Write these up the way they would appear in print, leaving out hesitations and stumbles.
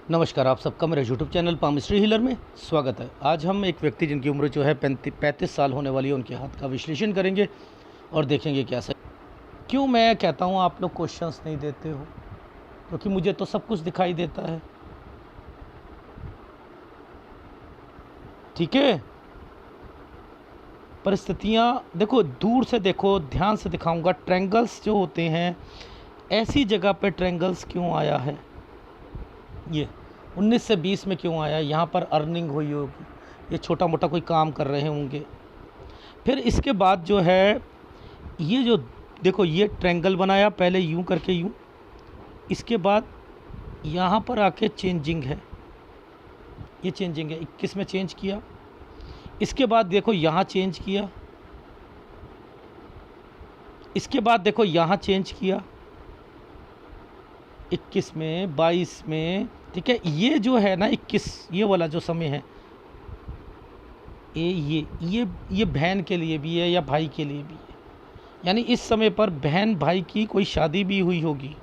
नमस्कार, आप सबका मेरे यूट्यूब चैनल पामिस्ट्री हीलर में स्वागत है। आज हम एक व्यक्ति जिनकी उम्र जो है 35 साल होने वाली है, उनके हाथ का विश्लेषण करेंगे और देखेंगे क्या सही। क्यों मैं कहता हूँ आप लोग क्वेश्चंस नहीं देते हो? क्योंकि मुझे तो सब कुछ दिखाई देता है। ठीक है, परिस्थितियाँ देखो, दूर से देखो, ध्यान से दिखाऊंगा। ट्रायंगल्स जो होते हैं, ऐसी जगह पे ट्रायंगल्स क्यों आया है? ये 19 से 20 में क्यों आया? यहाँ पर अर्निंग हुई होगी, ये छोटा मोटा कोई काम कर रहे होंगे। फिर इसके बाद जो है, ये जो देखो, ये ट्रायंगल बनाया पहले यूं करके, यूं, इसके बाद यहाँ पर आके चेंजिंग है, ये चेंजिंग है, 21 में चेंज किया। इसके बाद देखो यहाँ चेंज किया, इसके बाद देखो यहाँ चेंज किया, 21 में, 22 में। ठीक है, ये जो है ना 21, ये वाला जो समय है, ये बहन के लिए भी है या भाई के लिए भी है। यानी इस समय पर बहन भाई की कोई शादी भी हुई होगी।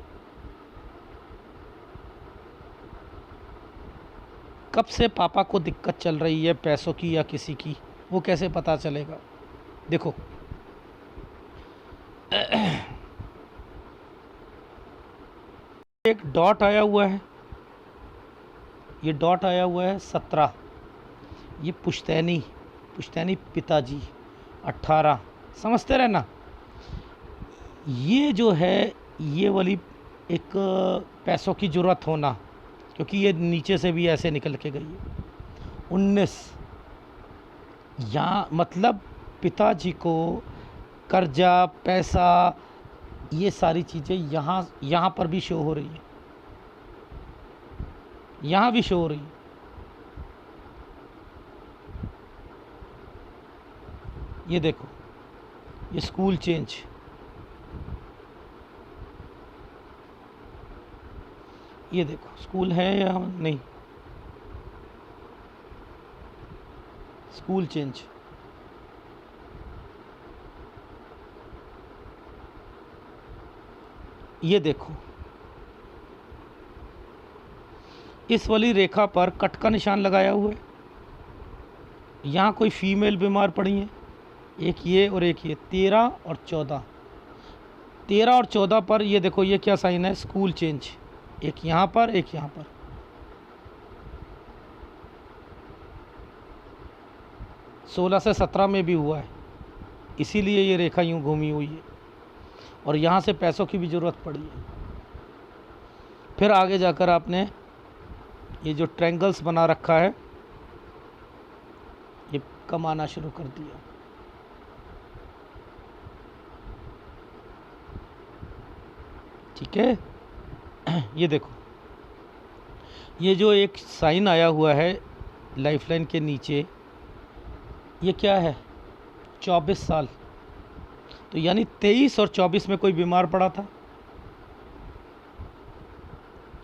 कब से पापा को दिक्कत चल रही है पैसों की या किसी की, वो कैसे पता चलेगा? देखो एक डॉट आया हुआ है, ये डॉट आया हुआ है 17, ये पुश्तैनी पिताजी 18, समझते रहना। ये जो है, ये वाली एक पैसों की ज़रूरत होना, क्योंकि ये नीचे से भी ऐसे निकल के गई है। 19, यहाँ मतलब पिताजी को कर्जा, पैसा, ये सारी चीज़ें यहाँ पर भी शो हो रही है, यहाँ भी शो हो रही है। ये देखो, ये स्कूल चेंज, ये देखो स्कूल है या नहीं, स्कूल चेंज, ये देखो इस वाली रेखा पर कट का निशान लगाया हुआ है। यहाँ कोई फीमेल बीमार पड़ी है, एक ये और एक ये, 13 और 14, 13 और 14 पर ये देखो, ये क्या साइन है? स्कूल चेंज, एक यहाँ पर, एक यहाँ पर। 16 से 17 में भी हुआ है, इसीलिए ये रेखा यूँ घूमी हुई है, और यहाँ से पैसों की भी ज़रूरत पड़ी है। फिर आगे जाकर आपने ये जो ट्रायंगल्स बना रखा है, ये कमाना शुरू कर दिया। ठीक है, ये देखो, ये जो एक साइन आया हुआ है लाइफलाइन के नीचे, ये क्या है? 24 साल। तो यानी 23 और 24 में कोई बीमार पड़ा था।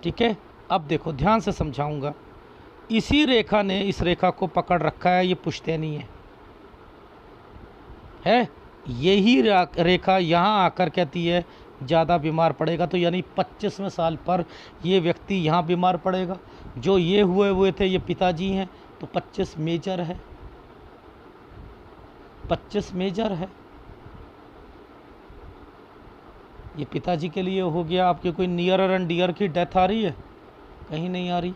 ठीक है, अब देखो, ध्यान से समझाऊंगा। इसी रेखा ने इस रेखा को पकड़ रखा है, ये पुश्तैनी है। यही रेखा यहाँ आकर कहती है ज़्यादा बीमार पड़ेगा, तो यानी 25वें साल पर ये व्यक्ति यहाँ बीमार पड़ेगा। जो ये हुए थे, ये पिताजी हैं, तो 25 मेजर है, 25 मेजर है। ये पिताजी के लिए हो गया। आपके कोई नियर एंड डियर की डेथ आ रही है? कहीं नहीं आ रही।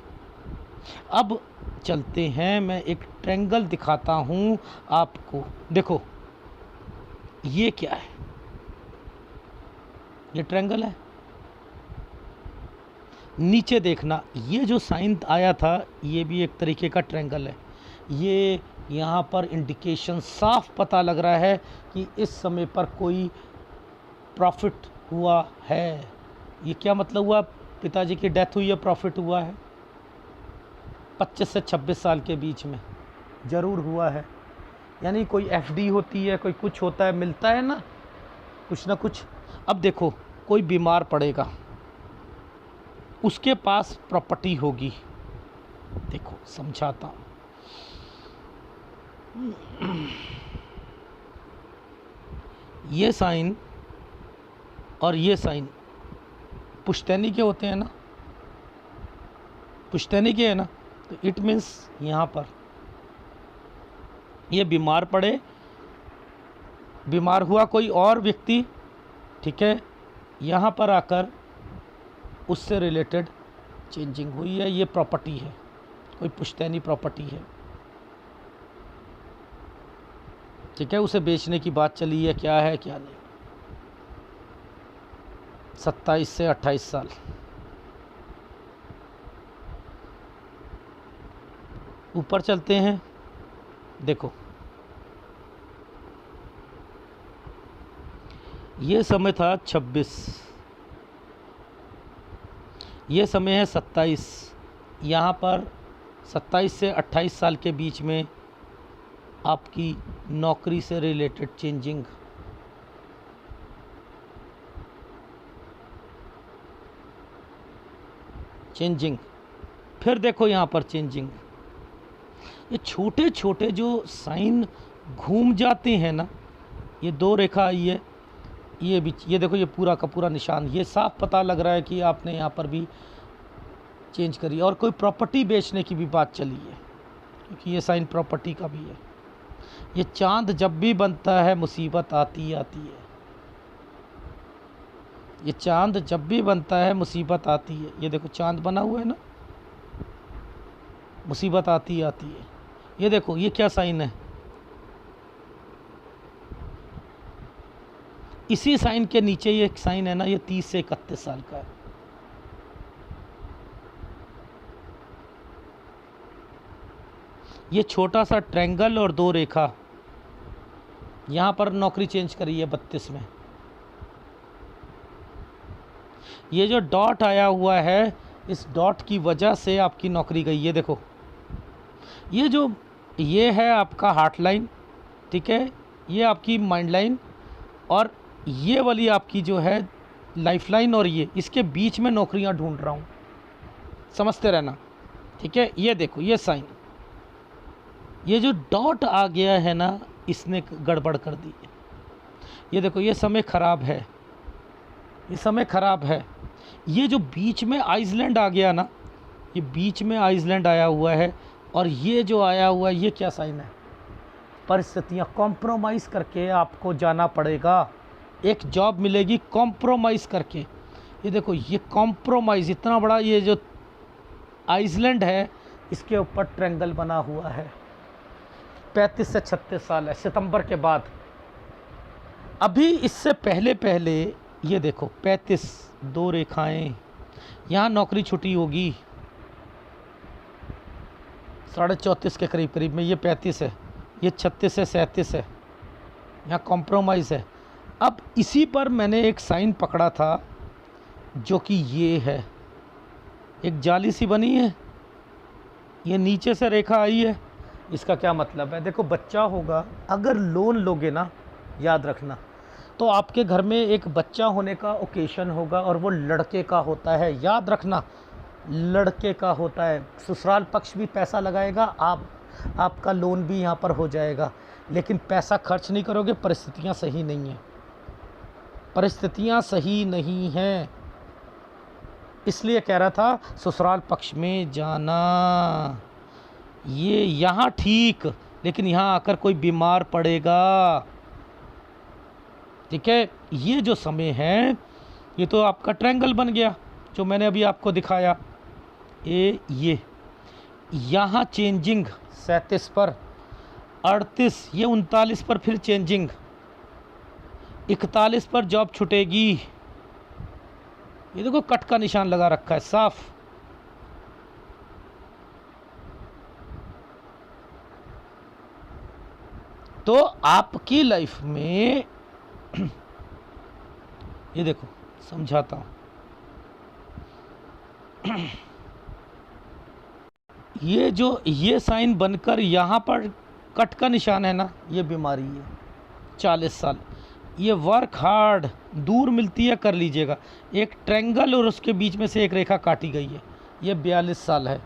अब चलते हैं, मैं एक ट्रायंगल दिखाता हूँ आपको। देखो, ये क्या है? ये ट्रायंगल है। नीचे देखना, ये जो साइन आया था, ये भी एक तरीके का ट्रायंगल है। ये यहाँ पर इंडिकेशन साफ पता लग रहा है कि इस समय पर कोई प्रॉफिट हुआ है। ये क्या मतलब हुआ? पिताजी की डेथ हुई है, प्रॉफिट हुआ है। 25 से 26 साल के बीच में ज़रूर हुआ है। यानी कोई एफडी होती है, कोई कुछ होता है, मिलता है ना कुछ ना कुछ। अब देखो, कोई बीमार पड़ेगा, उसके पास प्रॉपर्टी होगी। देखो समझाता हूँ। ये साइन और ये साइन पुश्तैनी के होते हैं ना, पुश्तैनी के है ना, तो इट मीन्स यहाँ पर ये बीमार पड़े, बीमार हुआ कोई और व्यक्ति, ठीक है, यहाँ पर आकर उससे रिलेटेड चेंजिंग हुई है, ये प्रॉपर्टी है, कोई पुश्तैनी प्रॉपर्टी है, ठीक है, उसे बेचने की बात चली है, क्या है क्या नहीं। 27 से 28 साल। ऊपर चलते हैं, देखो ये समय था 26, ये समय है 27, यहाँ पर 27 से 28 साल के बीच में आपकी नौकरी से रिलेटेड चेंजिंग, फिर देखो यहाँ पर चेंजिंग। ये छोटे छोटे जो साइन घूम जाते हैं ना, ये 2 रेखा आई है, ये भी, ये देखो ये पूरा का पूरा निशान, ये साफ पता लग रहा है कि आपने यहाँ पर भी चेंज करी, और कोई प्रॉपर्टी बेचने की भी बात चली है, क्योंकि ये साइन प्रॉपर्टी का भी है। ये चांद जब भी बनता है मुसीबत आती आती है, ये चांद जब भी बनता है मुसीबत आती है, ये देखो चांद बना हुआ है ना, मुसीबत आती आती है। ये देखो ये क्या साइन है, इसी साइन के नीचे ये एक साइन है ना, ये 30 से 31 साल का है। ये छोटा सा ट्रायंगल और 2 रेखा, यहाँ पर नौकरी चेंज करी है 32 में। ये जो डॉट आया हुआ है, इस डॉट की वजह से आपकी नौकरी गई। ये देखो ये है आपका हार्ट लाइन, ठीक है, ये आपकी माइंड लाइन, और ये वाली आपकी जो है लाइफ लाइन, और ये इसके बीच में नौकरियां ढूंढ रहा हूँ, समझते रहना, ठीक है। ये देखो ये साइन, ये जो डॉट आ गया है ना, इसने गड़बड़ कर दी है। ये देखो ये समय ख़राब है, ये समय ख़राब है। ये जो बीच में आइसलैंड आ गया ना, ये बीच में आइसलैंड आया हुआ है, और ये जो आया हुआ है, ये क्या साइन है, परिस्थितियाँ, कॉम्प्रोमाइज़ करके आपको जाना पड़ेगा, एक जॉब मिलेगी कॉम्प्रोमाइज़ करके। ये देखो ये कॉम्प्रोमाइज़, इतना बड़ा ये जो आइसलैंड है, इसके ऊपर ट्रायंगल बना हुआ है। 35 से 36 साल है, सितंबर के बाद। अभी इससे पहले ये देखो 35, 2 रेखाएं, यहाँ नौकरी छुट्टी होगी 34.5 के करीब में, ये 35 है, ये 36 से 37 है, यहाँ कॉम्प्रोमाइज़ है। अब इसी पर मैंने एक साइन पकड़ा था, जो कि ये है, एक जाली सी बनी है, ये नीचे से रेखा आई है। इसका क्या मतलब है, देखो बच्चा होगा, अगर लोन लोगे ना, याद रखना, तो आपके घर में एक बच्चा होने का ओकेशन होगा, और वो लड़के का होता है, याद रखना, लड़के का होता है। ससुराल पक्ष भी पैसा लगाएगा, आपका लोन भी यहाँ पर हो जाएगा, लेकिन पैसा खर्च नहीं करोगे, परिस्थितियाँ सही नहीं हैं, परिस्थितियाँ सही नहीं हैं, इसलिए कह रहा था ससुराल पक्ष में जाना। ये यहाँ ठीक, लेकिन यहाँ आकर कोई बीमार पड़ेगा, ठीक है। ये जो समय है, ये तो आपका ट्रायंगल बन गया, जो मैंने अभी आपको दिखाया। ये यहाँ चेंजिंग 37 पर, 38, ये 39 पर फिर चेंजिंग, 41 पर जॉब छूटेगी। ये देखो कट का निशान लगा रखा है साफ। तो आपकी लाइफ में ये देखो समझाता हूँ, ये साइन बनकर यहाँ पर कट का निशान है ना, ये बीमारी है 40 साल। ये वर्क हार्ड, दूर मिलती है कर लीजिएगा। एक ट्रायंगल और उसके बीच में से एक रेखा काटी गई है, ये 42 साल है,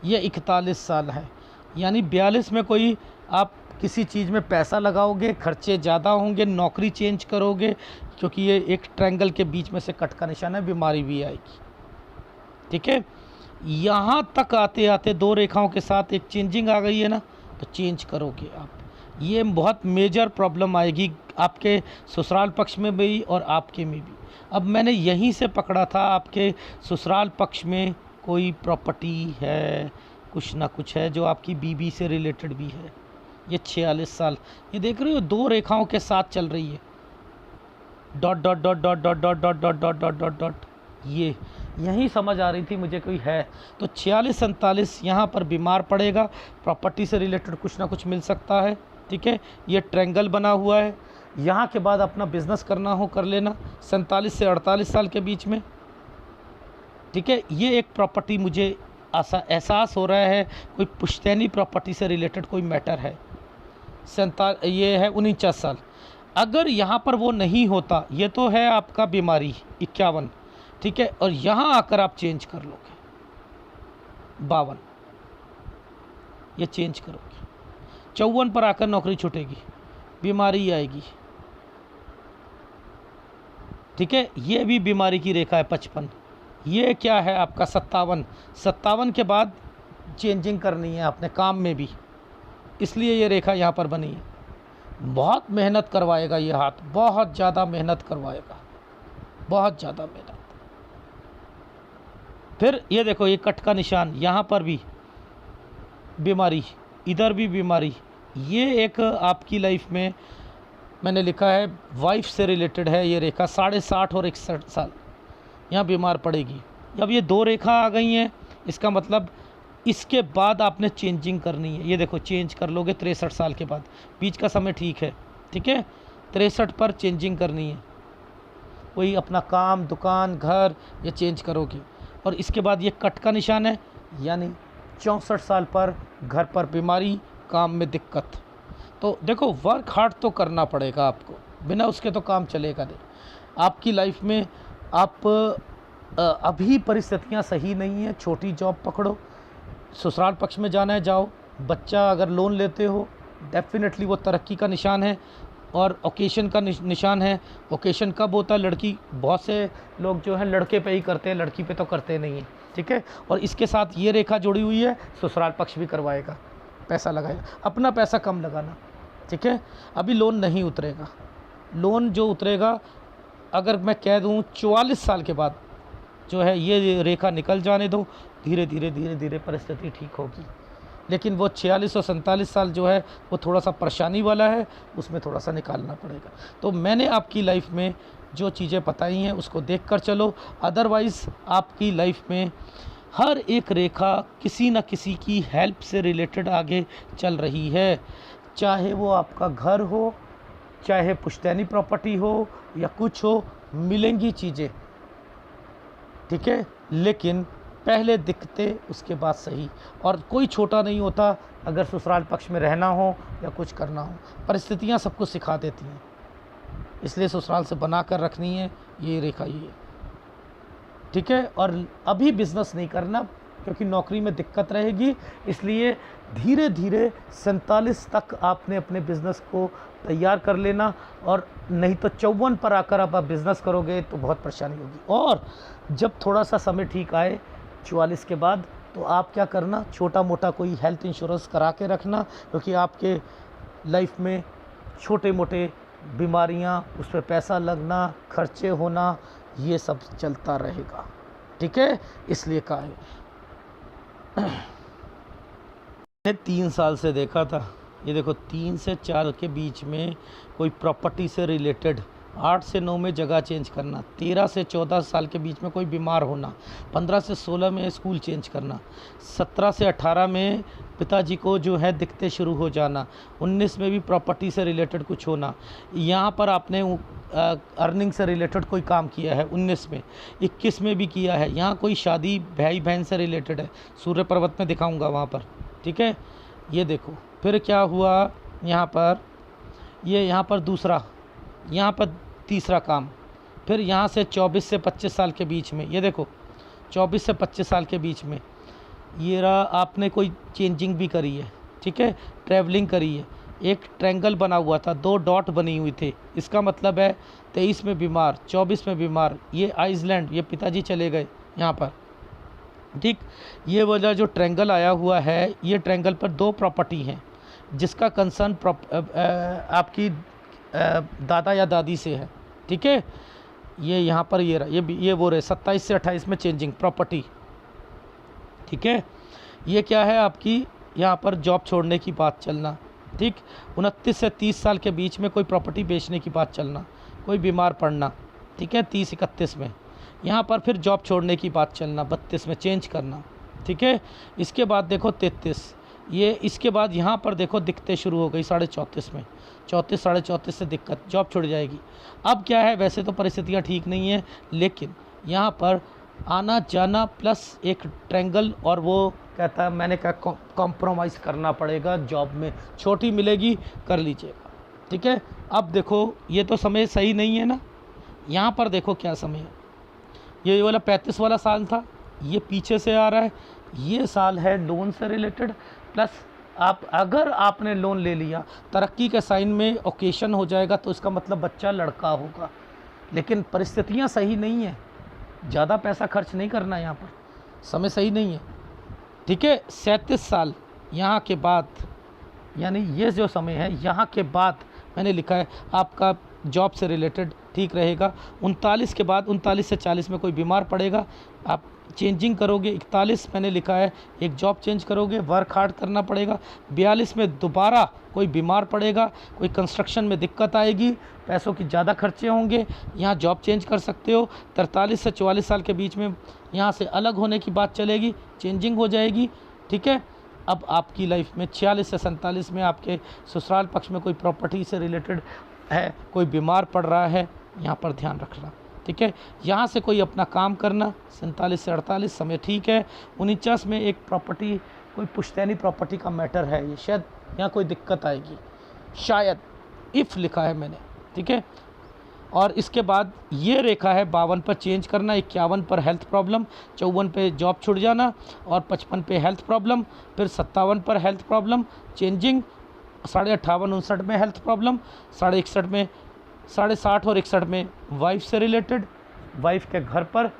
ये 41 साल है। यानी 42 में कोई आप किसी चीज़ में पैसा लगाओगे, खर्चे ज़्यादा होंगे, नौकरी चेंज करोगे, क्योंकि ये एक ट्रायंगल के बीच में से कट का निशान है, बीमारी भी आएगी, ठीक है। यहाँ तक आते आते दो रेखाओं के साथ एक चेंजिंग आ गई है ना, तो चेंज करोगे आप। ये बहुत मेजर प्रॉब्लम आएगी आपके ससुराल पक्ष में भी और आपके में भी। अब मैंने यहीं से पकड़ा था, आपके ससुराल पक्ष में कोई प्रॉपर्टी है, कुछ ना कुछ है जो आपकी बीबी से रिलेटेड भी है। ये 46 साल, ये देख रहे हो दो रेखाओं के साथ चल रही है, dot dot dot dot dot dot dot dot dot dot dot dot. ये यहीं समझ आ रही थी मुझे कोई है। तो 46-47 यहाँ पर बीमार पड़ेगा, प्रॉपर्टी से रिलेटेड कुछ ना कुछ मिल सकता है। ठीक है, ये ट्रायंगल बना हुआ है। यहाँ के बाद अपना बिजनेस करना हो कर लेना 47 से 48 साल के बीच में। ठीक है, ये एक प्रॉपर्टी मुझे एहसास हो रहा है, कोई पुश्तैनी प्रॉपर्टी से रिलेटेड कोई मैटर है। ये है 49 साल। अगर यहाँ पर वो नहीं होता, ये तो है आपका बीमारी 51, ठीक है, और यहाँ आकर आप चेंज कर लोगे 52, ये चेंज करोगे 54 पर आकर नौकरी छूटेगी, बीमारी आएगी। ठीक है, ये भी बीमारी की रेखा है 55। ये क्या है आपका 57 के बाद चेंजिंग करनी है आपने काम में भी, इसलिए ये रेखा यहाँ पर बनी है। बहुत मेहनत करवाएगा ये हाथ, बहुत ज़्यादा मेहनत करवाएगा, बहुत ज़्यादा मेहनत। फिर ये देखो ये कट का निशान, यहाँ पर भी बीमारी, इधर भी बीमारी। ये एक आपकी लाइफ में मैंने लिखा है वाइफ से रिलेटेड है ये रेखा, 60 और 61 साल यहाँ बीमार पड़ेगी। जब ये दो रेखा आ गई हैं, इसका मतलब इसके बाद आपने चेंजिंग करनी है। ये देखो चेंज कर लोगे 63 साल के बाद, बीच का समय ठीक है। ठीक है, 63 पर चेंजिंग करनी है, कोई अपना काम दुकान घर ये चेंज करोगे। और इसके बाद ये कट का निशान है, यानी 64 साल पर घर पर बीमारी, काम में दिक्कत। तो देखो वर्क हार्ड तो करना पड़ेगा आपको, बिना उसके तो काम चलेगा नहीं आपकी लाइफ में। आप अभी परिस्थितियां सही नहीं है, छोटी जॉब पकड़ो, ससुराल पक्ष में जाना है जाओ। बच्चा अगर लोन लेते हो डेफिनेटली वो तरक्की का निशान है और ओकेशन का निशान है। ओकेशन कब होता है? लड़की, बहुत से लोग जो है लड़के पे ही करते हैं, लड़की पे तो करते नहीं हैं। ठीक है, और इसके साथ ये रेखा जुड़ी हुई है, ससुराल पक्ष भी करवाएगा, पैसा लगाएगा, अपना पैसा कम लगाना। ठीक है, अभी लोन नहीं उतरेगा, लोन जो उतरेगा अगर मैं कह दूं 44 साल के बाद जो है ये रेखा निकल जाने दो, धीरे धीरे धीरे धीरे परिस्थिति ठीक होगी। लेकिन वो 46 और 47 साल जो है वो थोड़ा सा परेशानी वाला है, उसमें थोड़ा सा निकालना पड़ेगा। तो मैंने आपकी लाइफ में जो चीज़ें बताई हैं उसको देख कर चलो, अदरवाइज़ आपकी लाइफ में हर एक रेखा किसी न किसी की हेल्प से रिलेटेड आगे चल रही है, चाहे वो आपका घर हो, चाहे पुश्तैनी प्रॉपर्टी हो या कुछ हो, मिलेंगी चीज़ें। ठीक है, लेकिन पहले दिखते उसके बाद सही। और कोई छोटा नहीं होता अगर ससुराल पक्ष में रहना हो या कुछ करना हो, परिस्थितियां सबको सिखा देती हैं, इसलिए ससुराल से बना कर रखनी है ये रेखा ये। ठीक है, और अभी बिज़नेस नहीं करना क्योंकि नौकरी में दिक्कत रहेगी, इसलिए धीरे धीरे 47 तक आपने अपने बिज़नेस को तैयार कर लेना, और नहीं तो 54 पर आकर आप बिज़नेस करोगे तो बहुत परेशानी होगी। और जब थोड़ा सा समय ठीक आए 44 के बाद, तो आप क्या करना, छोटा मोटा कोई हेल्थ इंश्योरेंस करा के रखना, क्योंकि आपके लाइफ में छोटे मोटे बीमारियां, उस पर पैसा लगना, खर्चे होना, ये सब चलता रहेगा। ठीक है, इसलिए कहा है। मैंने 3 साल से देखा था, ये देखो 3 से 4 के बीच में कोई प्रॉपर्टी से रिलेटेड, 8 से 9 में जगह चेंज करना, 13 से 14 साल के बीच में कोई बीमार होना, 15 से 16 में स्कूल चेंज करना, 17 से 18 में पिताजी को जो है दिक्कतें शुरू हो जाना, 19 में भी प्रॉपर्टी से रिलेटेड कुछ होना, यहाँ पर आपने अर्निंग से रिलेटेड कोई काम किया है 19 में, 21 में भी किया है, यहाँ कोई शादी भाई बहन से रिलेटेड है, सूर्य पर्वत में दिखाऊँगा वहाँ पर। ठीक है, ये देखो फिर क्या हुआ यहाँ पर, ये यहाँ पर दूसरा, यहाँ पर तीसरा काम, फिर यहाँ से 24 से 25 साल के बीच में, ये देखो 24 से 25 साल के बीच में ये रहा, आपने कोई चेंजिंग भी करी है। ठीक है, ट्रैवलिंग करी है, एक ट्रायंगल बना हुआ था, 2 डॉट बनी हुई थे, इसका मतलब है 23 में बीमार, 24 में बीमार, ये आइसलैंड, ये पिताजी चले गए यहाँ पर। ठीक। ये वाला जो ट्रायंगल आया हुआ है, ये ट्रायंगल पर दो प्रॉपर्टी हैं जिसका कंसर्न आपकी दादा या दादी से है। ठीक है, ये यहाँ पर ये रहा, ये वो रहे 27 से 28 में चेंजिंग प्रॉपर्टी। ठीक है, ये क्या है आपकी, यहाँ पर जॉब छोड़ने की बात चलना। ठीक, 29 से 30 साल के बीच में कोई प्रॉपर्टी बेचने की बात चलना, कोई बीमार पड़ना। ठीक है, 30-31 में यहाँ पर फिर जॉब छोड़ने की बात चलना, 32 में चेंज करना। ठीक है, इसके बाद देखो 33, ये इसके बाद यहाँ पर देखो दिक्कतें शुरू हो गई 34.5 में, 34-34.5 से दिक्कत, जॉब छुड़ जाएगी। अब क्या है, वैसे तो परिस्थितियाँ ठीक नहीं हैं, लेकिन यहाँ पर आना जाना प्लस एक ट्रायंगल, और वो कहता है मैंने कहा कॉम्प्रोमाइज़ करना पड़ेगा, जॉब में छोटी मिलेगी कर लीजिएगा। ठीक है, अब देखो ये तो समय सही नहीं है ना, यहाँ पर देखो क्या समय है, ये वाला 35 वाला साल था, ये पीछे से आ रहा है, ये साल है लोन से रिलेटेड, प्लस अगर आपने लोन ले लिया तरक्की के साइन में ओकेशन हो जाएगा तो इसका मतलब बच्चा लड़का होगा, लेकिन परिस्थितियाँ सही नहीं है, ज़्यादा पैसा खर्च नहीं करना, यहाँ पर समय सही नहीं है। ठीक है, 37 साल यहाँ के बाद, यानी ये जो समय है यहाँ के बाद मैंने लिखा है आपका जॉब से रिलेटेड ठीक रहेगा। 39 के बाद, 39 से 40 में कोई बीमार पड़ेगा, आप चेंजिंग करोगे। 41 मैंने लिखा है एक जॉब चेंज करोगे, वर्क हार्ड करना पड़ेगा। 42 में दोबारा कोई बीमार पड़ेगा, कोई कंस्ट्रक्शन में दिक्कत आएगी, पैसों की ज़्यादा खर्चे होंगे, यहाँ जॉब चेंज कर सकते हो। 43 से 44 साल के बीच में यहाँ से अलग होने की बात चलेगी, चेंजिंग हो जाएगी। ठीक है, अब आपकी लाइफ में 46 से 47 में आपके ससुराल पक्ष में कोई प्रॉपर्टी से रिलेटेड है, कोई बीमार पड़ रहा है, यहाँ पर ध्यान रखना। ठीक है, यहाँ से कोई अपना काम करना, 47 से 48 समय ठीक है। 49 में एक प्रॉपर्टी, कोई पुश्तैनी प्रॉपर्टी का मैटर है, ये शायद यहाँ कोई दिक्कत आएगी, शायद, इफ़ लिखा है मैंने। ठीक है, और इसके बाद ये रेखा है 52 पर चेंज करना, 51 पर हेल्थ प्रॉब्लम, 54 पे जॉब छूट जाना, और 55 पे हेल्थ प्रॉब्लम, फिर 57 पर हेल्थ प्रॉब्लम चेंजिंग, 58, 59 में हेल्थ प्रॉब्लम, 61 में, 60 और 61 में वाइफ से रिलेटेड, वाइफ के घर पर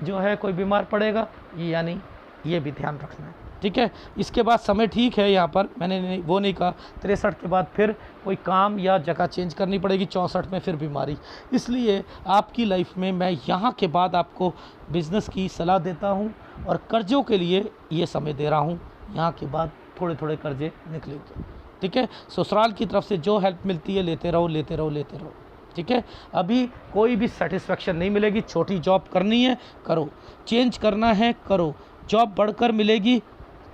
जो है कोई बीमार पड़ेगा, यानी ये भी ध्यान रखना है। ठीक है, इसके बाद समय ठीक है, यहाँ पर मैंने वो नहीं कहा। 63 के बाद फिर कोई काम या जगह चेंज करनी पड़ेगी, 64 में फिर बीमारी। इसलिए आपकी लाइफ में मैं यहाँ के बाद आपको बिज़नेस की सलाह देता हूँ, और कर्ज़ों के लिए ये समय दे रहा हूँ, यहाँ के बाद थोड़े थोड़े कर्ज़े निकलेंगे। ठीक है, ससुराल की तरफ से जो हेल्प मिलती है लेते रहो, लेते रहो, लेते रहो। ठीक है, अभी कोई भी सेटिस्फेक्शन नहीं मिलेगी, छोटी जॉब करनी है करो, चेंज करना है करो, जॉब बढ़कर मिलेगी,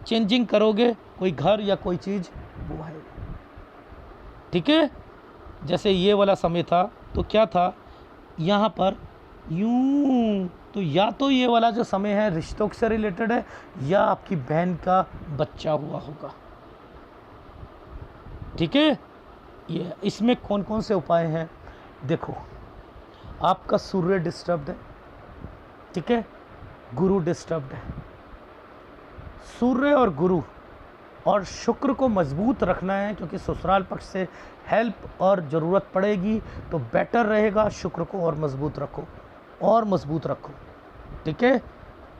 चेंजिंग करोगे, कोई घर या कोई चीज़ वो है। ठीक है, जैसे ये वाला समय था तो क्या था यहाँ पर यूं, तो या तो ये वाला जो समय है रिश्तों से रिलेटेड है, या आपकी बहन का बच्चा हुआ होगा। ठीक है, ये इसमें कौन कौन से उपाय हैं देखो, आपका सूर्य डिस्टर्ब्ड है। ठीक है, गुरु डिस्टर्ब्ड है। सूर्य और गुरु और शुक्र को मजबूत रखना है, क्योंकि ससुराल पक्ष से हेल्प और ज़रूरत पड़ेगी, तो बेटर रहेगा शुक्र को और मजबूत रखो, और मजबूत रखो। ठीक है,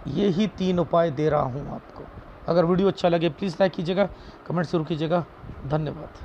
यही 3 उपाय दे रहा हूँ आपको। अगर वीडियो अच्छा लगे प्लीज़ लाइक कीजिएगा, कमेंट जरूर कीजिएगा। धन्यवाद।